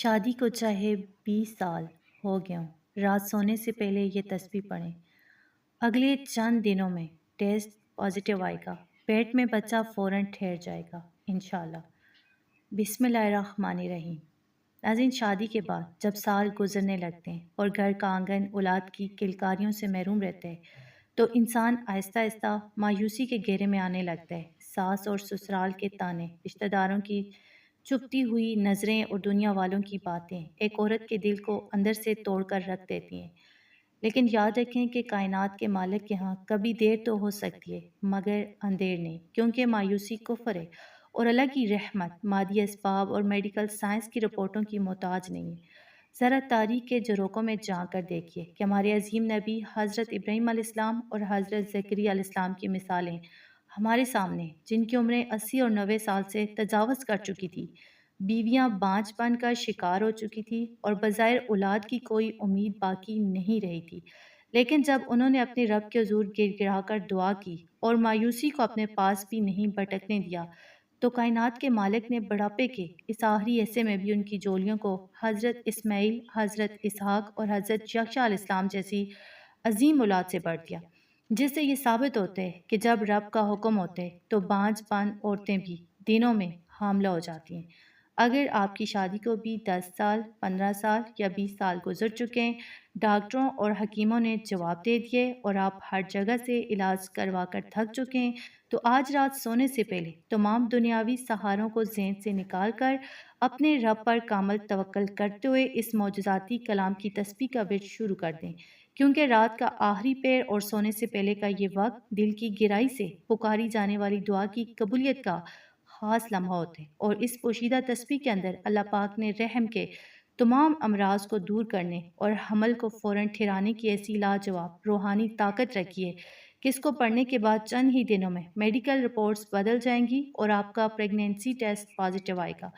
شادی کو چاہے 20 سال ہو گئے ہوں، رات سونے سے پہلے یہ تسبیح پڑھیں۔ اگلے چند دنوں میں ٹیسٹ پازیٹیو آئے گا، پیٹ میں بچہ فوراً ٹھہر جائے گا انشاءاللہ۔ بسم اللہ الرحمن الرحیم۔ ناظرین، شادی کے بعد جب سال گزرنے لگتے ہیں اور گھر کا آنگن اولاد کی کلکاریوں سے محروم رہتا ہے تو انسان آہستہ آہستہ مایوسی کے گھیرے میں آنے لگتا ہے۔ ساس اور سسرال کے تانے، رشتہ داروں کی چپتی ہوئی نظریں اور دنیا والوں کی باتیں ایک عورت کے دل کو اندر سے توڑ کر رکھ دیتی ہیں۔ لیکن یاد رکھیں کہ کائنات کے مالک کے ہاں کبھی دیر تو ہو سکتی ہے مگر اندھیر نہیں، کیونکہ مایوسی کفر ہے اور اللہ کی رحمت مادی اسباب اور میڈیکل سائنس کی رپورٹوں کی محتاج نہیں ہے۔ ذرا تاریخ کے جھروکوں میں جھانک کر دیکھیے کہ ہمارے عظیم نبی حضرت ابراہیم علیہ السلام اور حضرت زکریا علیہ السلام کی مثالیں ہمارے سامنے، جن کی عمریں 80 اور 90 سال سے تجاوز کر چکی تھی، بیویاں بانجھ بن کر شکار ہو چکی تھی اور بظاہر اولاد کی کوئی امید باقی نہیں رہی تھی، لیکن جب انہوں نے اپنے رب کے حضور گر گڑا کر دعا کی اور مایوسی کو اپنے پاس بھی نہیں بھٹکنے دیا تو کائنات کے مالک نے بڑھاپے کے اس آخری ایسے میں بھی ان کی جولیوں کو حضرت اسماعیل، حضرت اسحاق اور حضرت یحییٰ علیہ السلام جیسی عظیم اولاد سے بڑھ دیا، جس سے یہ ثابت ہوتا ہے کہ جب رب کا حکم ہوتا ہے تو بانجھ بن عورتیں بھی دنوں میں حاملہ ہو جاتی ہیں۔ اگر آپ کی شادی کو بھی 10 سال، 15 سال یا 20 سال گزر چکے ہیں، ڈاکٹروں اور حکیموں نے جواب دے دیے اور آپ ہر جگہ سے علاج کروا کر تھک چکے ہیں، تو آج رات سونے سے پہلے تمام دنیاوی سہاروں کو ذہن سے نکال کر اپنے رب پر کامل توکل کرتے ہوئے اس معجزاتی کلام کی تسبیح کا ورد شروع کر دیں، کیونکہ رات کا آخری پہر اور سونے سے پہلے کا یہ وقت دل کی گہرائی سے پکاری جانے والی دعا کی قبولیت کا خاص لمحہ ہوتے ہیں، اور اس پوشیدہ تسبیح کے اندر اللہ پاک نے رحم کے تمام امراض کو دور کرنے اور حمل کو فوراً ٹھہرانے کی ایسی لاجواب روحانی طاقت رکھی ہے کہ اس کو پڑھنے کے بعد چند ہی دنوں میں میڈیکل رپورٹس بدل جائیں گی اور آپ کا پریگنینسی ٹیسٹ پازیٹیو آئے گا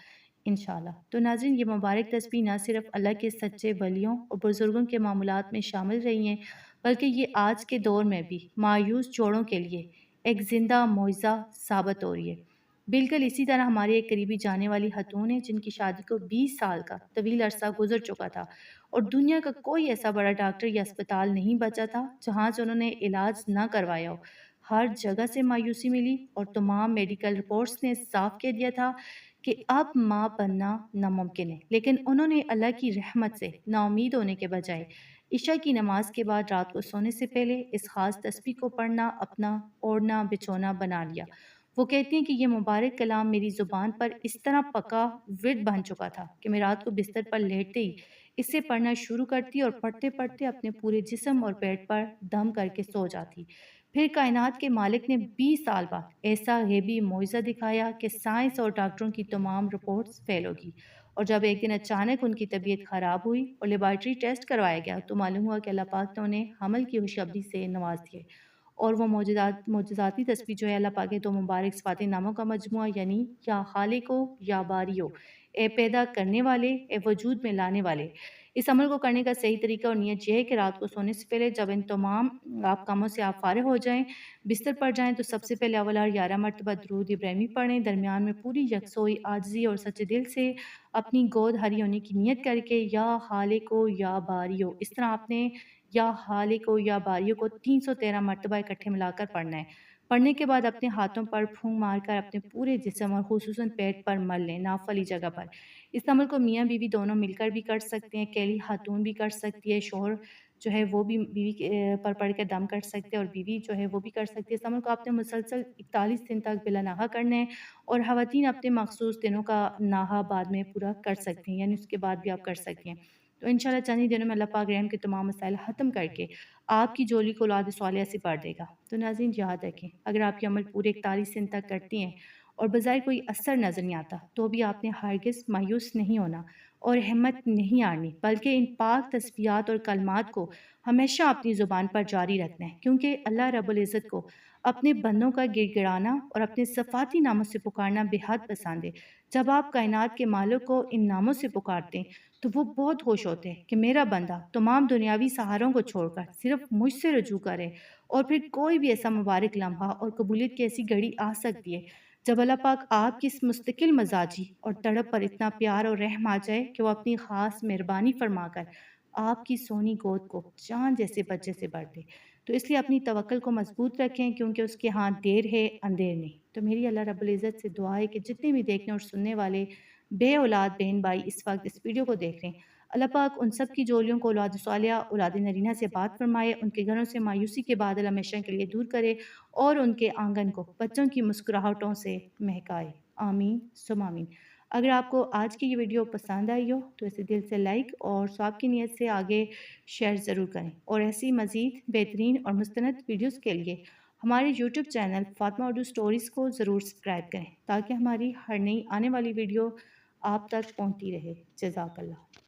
انشاءاللہ۔ تو ناظرین، یہ مبارک تسبیح نہ صرف اللہ کے سچے ولیوں اور بزرگوں کے معمولات میں شامل رہی ہیں، بلکہ یہ آج کے دور میں بھی مایوس جوڑوں کے لیے ایک زندہ معجزہ ثابت ہو رہی ہے۔ بالکل اسی طرح ہماری ایک قریبی جانے والی خاتون ہے جن کی شادی کو 20 سال کا طویل عرصہ گزر چکا تھا اور دنیا کا کوئی ایسا بڑا ڈاکٹر یا اسپتال نہیں بچا تھا جہاں سے انہوں نے علاج نہ کروایا ہو۔ ہر جگہ سے مایوسی ملی اور تمام میڈیکل رپورٹس نے صاف کہہ دیا تھا کہ اب ماں بننا ناممکن ہے، لیکن انہوں نے اللہ کی رحمت سے نا امید ہونے کے بجائے عشاء کی نماز کے بعد رات کو سونے سے پہلے اس خاص تسبیح کو پڑھنا اپنا اوڑھنا بچھونا بنا لیا۔ وہ کہتی ہیں کہ یہ مبارک کلام میری زبان پر اس طرح پکا ورد بن چکا تھا کہ میں رات کو بستر پر لیٹتے ہی اسے پڑھنا شروع کرتی اور پڑھتے پڑھتے اپنے پورے جسم اور پیٹ پر دم کر کے سو جاتی۔ پھر کائنات کے مالک نے 20 سال بعد ایسا غیبی معجزہ دکھایا کہ سائنس اور ڈاکٹروں کی تمام رپورٹس فیل ہوگی، اور جب ایک دن اچانک ان کی طبیعت خراب ہوئی اور لیبارٹری ٹیسٹ کروایا گیا تو معلوم ہوا کہ اللہ پاک نے انہیں حمل کی خوشخبری سے نواز دیا، اور وہ معجزاتی تسبیح جو ہے اللہ پاک کے دو مبارک صفات ناموں کا مجموعہ، یعنی یا خالق ہو یا باری ہو، اے پیدا کرنے والے، اے وجود میں لانے والے۔ اس عمل کو کرنے کا صحیح طریقہ اور نیت یہ ہے کہ رات کو سونے سے پہلے جب ان تمام آپ کاموں سے آپ فارغ ہو جائیں، بستر پر جائیں تو سب سے پہلے اول 11 مرتبہ درود ابراہیمی پڑھیں، درمیان میں پوری یکسوئی، عاجزی اور سچے دل سے اپنی گود ہری ہونے کی نیت کر کے یا خالق ہو یا باری ہو، اس طرح آپ نے یا خالق ہو یا باریوں کو 313 مرتبہ اکٹھے ملا کر پڑھنا ہے۔ پڑھنے کے بعد اپنے ہاتھوں پر پھونک مار کر اپنے پورے جسم اور خصوصاً پیٹ پر مل لیں، ناف والی جگہ پر۔ اس عمل کو میاں بیوی دونوں مل کر بھی کر سکتے ہیں، اکیلی خاتون بھی کر سکتی ہے، شوہر جو ہے وہ بھی بیوی پر پڑھ کے دم کر سکتے ہیں اور بیوی جو ہے وہ بھی کر سکتی ہے۔ اس عمل کو آپ نے مسلسل 41 دن تک بلا ناغہ کرنا ہے، اور خواتین اپنے مخصوص دنوں کا ناغہ بعد میں پورا کر سکتی ہیں، یعنی اس کے بعد بھی آپ کر سکتی ہیں۔ تو انشاءاللہ چند ہی دنوں میں اللہ پاک رحم کے تمام مسائل ختم کر کے آپ کی جولی کو اولاد صالحہ سے بھر دے گا۔ تو ناظرین، یاد رکھیں، اگر آپ یہ عمل پورے 41 دن تک کرتی ہیں اور بظاہر کوئی اثر نظر نہیں آتا تو بھی آپ نے ہرگز مایوس نہیں ہونا اور ہمت نہیں ہارنی، بلکہ ان پاک تسبیحات اور کلمات کو ہمیشہ اپنی زبان پر جاری رکھنا ہے، کیونکہ اللہ رب العزت کو اپنے بندوں کا گڑ گڑانا اور اپنے صفاتی ناموں سے پکارنا بے حد پسند ہے۔ جب آپ کائنات کے مالک کو ان ناموں سے پکارتے ہیں تو وہ بہت خوش ہوتے ہیں کہ میرا بندہ تمام دنیاوی سہاروں کو چھوڑ کر صرف مجھ سے رجوع کرے، اور پھر کوئی بھی ایسا مبارک لمحہ اور قبولیت کی ایسی گھڑی آ سکتی ہے جب اللہ پاک آپ کی اس مستقل مزاجی اور تڑپ پر اتنا پیار اور رحم آ جائے کہ وہ اپنی خاص مہربانی فرما کر آپ کی سونی گود کو چاند جیسے بچے سے بھر دے، تو اس لیے اپنی توکل کو مضبوط رکھیں، کیونکہ اس کے ہاں دیر ہے اندیر نہیں۔ تو میری اللہ رب العزت سے دعا ہے کہ جتنے بھی دیکھنے اور سننے والے بے اولاد بہن بھائی اس وقت اس ویڈیو کو دیکھ رہے ہیں، اللہ پاک ان سب کی جولیوں کو اولاد صالحہ اولاد نرینہ سے بات فرمائے، ان کے گھروں سے مایوسی کے بادل ہمیشہ کے لیے دور کرے اور ان کے آنگن کو بچوں کی مسکراہٹوں سے مہکائے۔ آمین ثم آمین۔ اگر آپ کو آج کی یہ ویڈیو پسند آئی ہو تو اسے دل سے لائک اور ثواب کی نیت سے آگے شیئر ضرور کریں، اور ایسی مزید بہترین اور مستند ویڈیوز کے لیے ہمارے YouTube channel Fatima Urdu stories کو ضرور سبسکرائب کریں، تاکہ ہماری ہر نئی آنے والی ویڈیو آپ تک پہنچتی رہے۔ جزاک اللہ۔